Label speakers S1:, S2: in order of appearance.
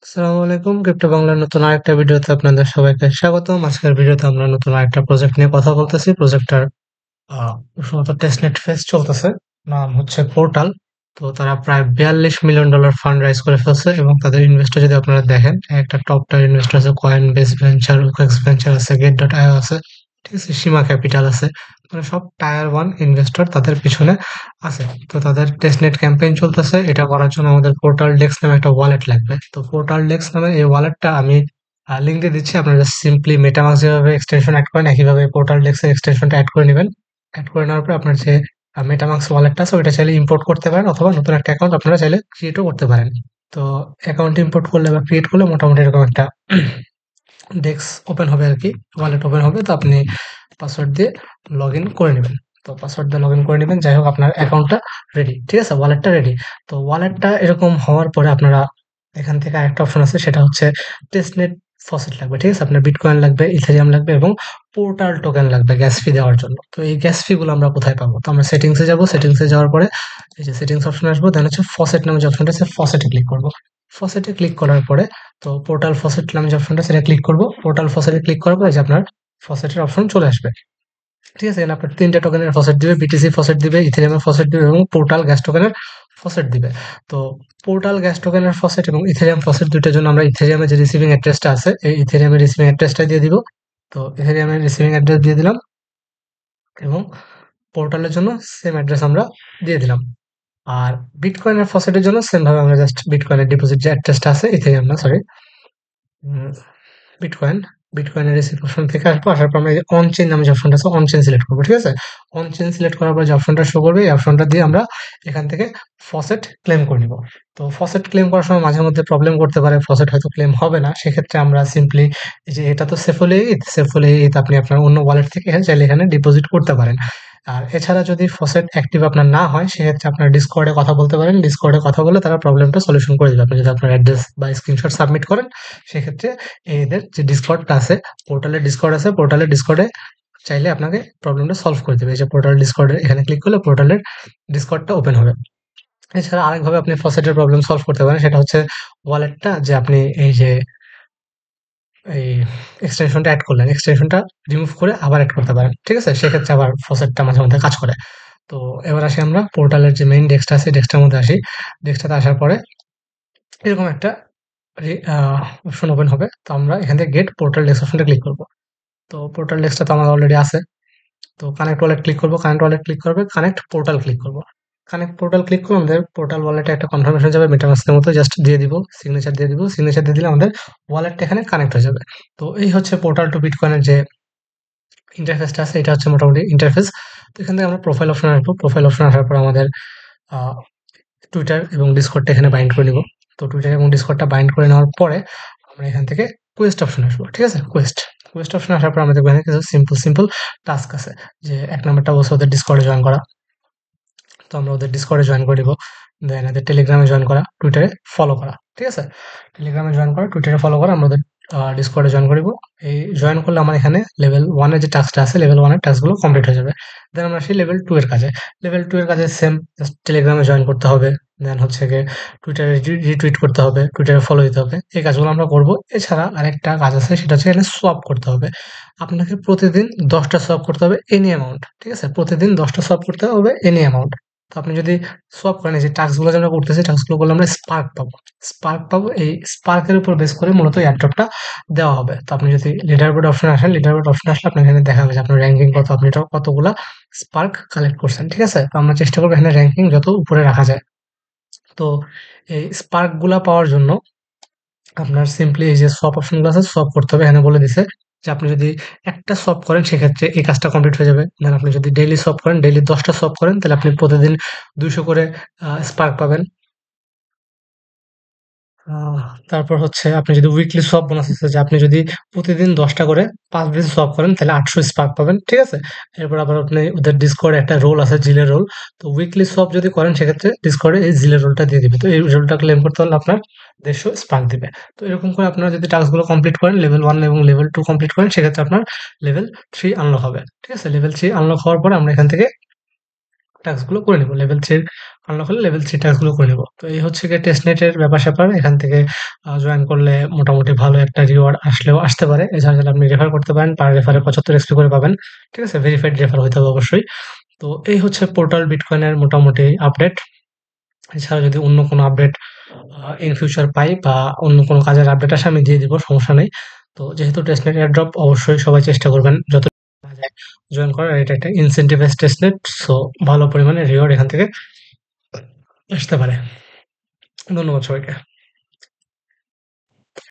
S1: আসসালামু আলাইকুম। ক্রিপ্টো বাংলার নতুন আরেকটা ভিডিওতে আপনাদের সবাইকে স্বাগতম। আজকের ভিডিওতে আমরা নতুন আরেকটা প্রজেক্ট নিয়ে কথা বলতেছি। প্রজেক্টটার প্রথমত টেস্টনেট ফেজ চলতেছে। নাম হচ্ছে পোর্টাল। তো তারা প্রায় $42 মিলিয়ন ফান্ড রাইজ করে ফেলছে এবং তাদের ইনভেস্টর যদি আপনারা দেখেন, একটা টপ টায়ার ইনভেস্টর আছে coin base venture, OKX venture আছে, গেট ডট আইও আছে, ঠিক আছে, সীমা ক্যাপিটাল আছে। মানে সব টায়ার ওয়ান ইনভেস্টর তাদের পিছনে আছে। তো তাদের টেস্টনেট ক্যাম্পেইন চলতেছে। এটা করার জন্য আমাদের পোর্টাল ডেক্স নামে একটা ওয়ালেট লাগবে। তো পোর্টাল ডেক্স নামে এই ওয়ালেটটা আমি লিঙ্ক দিয়ে দিচ্ছি। আপনারা জাস্ট সিম্পলি মেটামাস্ক যেভাবে এক্সটেনশন অ্যাড করেন একইভাবে পোর্টাল ডেক্স এর এক্সটেনশনটা অ্যাড করে নেবেন। অ্যাড করে নেওয়ার পর আপনার যে মেটামাস্ক ওয়ালেটটা আছে ওইটা চাইলে ইম্পোর্ট করতে পারেন, অথবা নতুন একটা অ্যাকাউন্ট আপনারা চাইলে ক্রিয়েটও করতে পারেন। তো অ্যাকাউন্ট ইম্পোর্ট করলে বা ক্রিয়েট করলে মোটামুটি এরকম একটা ডেস্ক ওপেন হবে আর কি, ওয়ালেট ওপেন হবে। তো আপনি পাসওয়ার্ড দিয়ে লগ ইন করে নেবেন। তো পাসওয়ার্ড দিয়ে লগ ইন করে নেবেন। যাই হোক, আপনার অ্যাকাউন্টটা রেডি, ঠিক আছে, ওয়ালেটটা রেডি। তো ওয়ালেটটা এরকম হওয়ার পরে আপনারা এখান থেকে আরেকটা অপশন আছে, সেটা হচ্ছে টেস্টনেট ফসেট লাগবে, ঠিক আছে। আপনার বিটকয়েন লাগবে, ইথেরিয়াম লাগবে এবং পোর্টাল টোকেন লাগবে গ্যাস ফি দেওয়ার জন্য। তো এই গ্যাস ফি গুলো আমরা কোথায় পাবো? তো আমরা সেটিংসে যাব। সেটিংসে যাওয়ার পরে এই যে সেটিংস অপশন আসবো, দেন হচ্ছে ফসেট নামে যে অপশনটা আছে ফসেটে ক্লিক করব। ফসেটে ক্লিক করার পরে তো পোর্টাল ফসেট নামে যে অপশনটা সেটা ক্লিক করব। পোর্টাল ফসেটে ক্লিক করার পরে যে আপনার ফসেটের অপশন চলে আসবে, ঠিক আছে। এখানে আপনার ৩ টা টোকেনের ফসেট দিবে, বিটিসি ফসেট দিবে, ইথেরিয়ামের ফসেট দিবে এবং পোর্টাল গ্যাস টোকেনের ফসেট দিবে। তো পোর্টাল গ্যাস টোকেনের ফসেট এবং ইথেরিয়াম ফসেট ২ টার জন্য আমরা ইথেরিয়ামের যে রিসিভিং অ্যাড্রেসটা আছে, এই ইথেরিয়ামের রিসিভিং অ্যাড্রেসটা দিয়ে দিব। তো ইথেরিয়ামের রিসিভিং অ্যাড্রেস দিয়ে দিলাম এবং পোর্টালের জন্য সেম অ্যাড্রেস আমরা দিয়ে দিলাম। আর বিটকয়েনের ফসেটের জন্য সেম ভাবে আমরা জাস্ট বিটকয়েনের ডিপোজিট যে অ্যাড্রেসটা আছে, ইথেরিয়াম না সরি, বিটকয়েন, বিটকয়েনের রিসিভ অপশন থেকে আসবো। আসার পর আমরা এই যে অন চেইন নামে যে অপশনটা আছে অন চেইন সিলেক্ট করবো, ঠিক আছে। অন চেইন সিলেক্ট করার পর যে অপশনটা শো করবে এই অপশনটা দিয়ে আমরা এখান থেকে ফসেট ক্লেম করে নিব। তো ফসেট ক্লেম করার সময় মাঝে মধ্যে প্রবলেম করতে পারে, ফসেট হয়তো ক্লেম হবে না। সেক্ষেত্রে আমরা সিম্পলি এই যে এটা তো সেফুল এইথ, সেফুল এইথ আপনি আপনার অন্য ওয়ালেট থেকে চাইলে এখানে ডিপোজিট করতে পারেন। আর এছাড়া যদি ফসেট অ্যাক্টিভ আপনার না হয় সেক্ষেত্রে আপনার ডিসকর্ডে কথা বলতে পারেন। ডিসকর্ডে কথা বলে তারা প্রবলেমটা সলিউশন করে দেবে। আপনি যদি আপনার অ্যাড্রেস বা স্ক্রিনশট সাবমিট করেন সেক্ষেত্রে এদের যে ডিসকর্ডটা আছে, পোর্টালের ডিসকর্ড আছে, পোর্টালের ডিসকর্ডে চাইলে আপনাকে প্রবলেমটা সলভ করে দেবে। এই যে পোর্টাল ডিসকর্ডে এখানে ক্লিক করলে পোর্টালের ডিসকর্ডটা ওপেন হবে। এছাড়া আরেকভাবে আপনি ফসেটের প্রবলেম সলভ করতে পারেন, সেটা হচ্ছে ওয়ালেটটা যে আপনি এই যে এই এক্সটেনশনটা এড করলেন, এক্সটেনশনটা রিমুভ করে আবার এড করতে পারেন, ঠিক আছে। সেক্ষেত্রে আবার ফসেটটা মাঝে মধ্যে কাজ করে। তো এবার আসি আমরা পোর্টালের যে মেইন ডেস্কটা আছে ডেস্কটার মধ্যে আসি। ডেস্কটাতে আসার পরে এরকম একটা অপশন ওপেন হবে। তো আমরা এখান থেকে গেট পোর্টাল ডেস্ক অপশনটা ক্লিক করব। তো পোর্টাল ডেস্কটা তো আমার অলরেডি আছে। তো কানেক্ট ওয়ালেট ক্লিক করব, কানেক্ট ওয়ালেট ক্লিক করবে, কানেক্ট পোর্টাল ক্লিক করব। কানেক্ট পোর্টাল ক্লিক করলে আমাদের পোর্টাল ওয়ালেটে একটা কনফার্মেশন যাবে মেটামাস্কের মতো, জাস্ট দিয়ে দিব, সিগনেচার দিয়ে দিব। সিগনেচার দিয়ে দিলে আমাদের ওয়ালেটটা এখানে কানেক্ট হয়ে যাবে। তো এই হচ্ছে পোর্টাল টু বিটকয়েনের যে ইন্টারফেসটা আছে, এটা হচ্ছে মোটামুটি ইন্টারফেস। তো এখান থেকে আমরা প্রোফাইল অপশনে আসবো। প্রোফাইল অপশনে আসার পর আমাদের আ টুইটার এবং ডিসকর্ডটা এখানে বাইন্ড করে নিব। তো টুইটার এবং ডিসকর্ডটা বাইন্ড করে নেওয়ার পরে আমরা এখান থেকে কোয়েস্ট অপশনে আসবো, ঠিক আছে? কোয়েস্ট অপশনে আসার পর আমরা দেখবো এখানে কিছু সিম্পল টাস্ক আছে। যে ১ নাম্বারটা বলছে ওদের ডিসকর্ডে জয়েন করা। তো আমরা ওদের ডিসকর্ডে জয়েন করে নিব। দেন এদের টেলিগ্রামে জয়েন করা, টুইটারে ফলো করা, ঠিক আছে? টেলিগ্রামে জয়েন করা, টুইটারে ফলো করা, আমরা ওদের ডিসকর্ডে জয়েন করিব। এই জয়েন করলে আমার এখানে লেভেল 1 এর যে টাস্কটা আছে, লেভেল 1 এর টাস্কগুলো কমপ্লিট হয়ে যাবে। দেন আমরা আসি লেভেল 2 এর কাজে। লেভেল 2 এর কাজে সেম, জাস্ট টেলিগ্রামে জয়েন করতে হবে। দেন হচ্ছে গিয়ে টুইটারে রিটুইট করতে হবে, টুইটারে ফলো দিতে হবে। এই কাজগুলো আমরা করব। এছাড়া আরেকটা কাজ আছে, সেটা হচ্ছে এখানে সোয়াপ করতে হবে। আপনাকে প্রতিদিন ১০ টা সোয়াপ করতে হবে এনি অ্যামাউন্ট, ঠিক আছে? প্রতিদিন ১০ টা সোয়াপ করতে হবে এনি অ্যামাউন্ট। তো আপনি যদি সোয়াপ করেন, এই যে টাস্কগুলো যে আমরা করতেছি, টাস্কগুলো করলে আমরা স্পার্ক পাবো। স্পার্ক পাবো, এই স্পার্কের উপর বেস করে মূলত এই এয়ারড্রপটা দেওয়া হবে। তো আপনি যদি লিডার বোর্ড অপশনে আসেন, লিডার বোর্ড অপশনে আসলে আপনার এখানে দেখা যাবে যে আপনার র‍্যাঙ্কিং কত, আপনি কতগুলা স্পার্ক কালেক্ট করছেন, ঠিক আছে? তো আমরা চেষ্টা করব এখানে র‍্যাঙ্কিং যত উপরে রাখা যায়। তো এই স্পার্ক গুলা পাওয়ার জন্য আপনার সিম্পলি এই যে সোয়াপ অপশনগুলো আছে, সোয়াপ করতে হবে। এখানে বলে দিছে যে আপনি যদি একটা সোয়াপ করেন সেক্ষেত্রে এই কাজটা কমপ্লিট হয়ে যাবে। দেন আপনি যদি ডেইলি সোয়াপ করেন, ডেইলি ১০ টা সোয়াপ করেন, তাহলে আপনি প্রতিদিন ২০০ করে স্পার্ক পাবেন। তারপর হচ্ছে আপনি যদি উইকলি সোয়াপ বোনাস আছে, যে আপনি যদি প্রতিদিন ১০ টা করে ৫ বেসে সোয়াপ করেন তাহলে ৮০০ স্পার্ক পাবেন, ঠিক আছে? এরপর আবার আপনি ওদের ডিসকর্ডে একটা রোল আছে জিলের রোল। তো উইকলি সোয়াপ যদি করেন সেক্ষেত্রে ডিসকর্ডে এই জিলের রোলটা দিয়ে দিবে। তো এই রোলটা ক্লেম করতে হলে আপনার ১৫০ স্পার্ক দিবে। তো এরকম করে আপনারা যদি টাস্কগুলো কমপ্লিট করেন, লেভেল 1 এবং লেভেল 2 কমপ্লিট করেন সেক্ষেত্রে আপনার লেভেল 3 আনলক হবে। ঠিক আছে? লেভেল 3 আনলক হওয়ার পরে আমরা এখান থেকে টাস্কগুলো করে নিব। লেভেল 3 আনলক হলে লেভেল 3 টাস্কগুলো করে নিব। তো এই হচ্ছে গিয়ে টেস্টনেটের ব্যাপার-স্যাপার। এখান থেকে জয়েন করলে মোটামুটি ভালো একটা রিওয়ার্ড আসলেও আসতে পারে। এছাড়া চাইলে আপনি রেফার করতে পারেন। পার রেফারে 75 এক্সপি করে পাবেন। ঠিক আছে? ভেরিফাইড রেফার হইতে হবে অবশ্যই। তো এই হচ্ছে পোর্টাল বিটকয়েনের মোটামুটি আপডেট। এছাড়া যদি অন্য কোনো আপডেট ইন ফিউচার পাই বা অন্য কোনো কাজের আপডেট আসে আমি দিয়ে দিব, সমস্যা নেই। তো যেহেতু টেস্টনেট এয়ারড্রপ অবশ্যই সবাই চেষ্টা করবেন যত যায় জয়েন করার। এটা একটা ইনসেনটিভাইজড টেস্টনেট। সো ভালো পরিমাণে রিওয়ার্ড এখান থেকে আসতে পারে। ধন্যবাদ সবাইকে।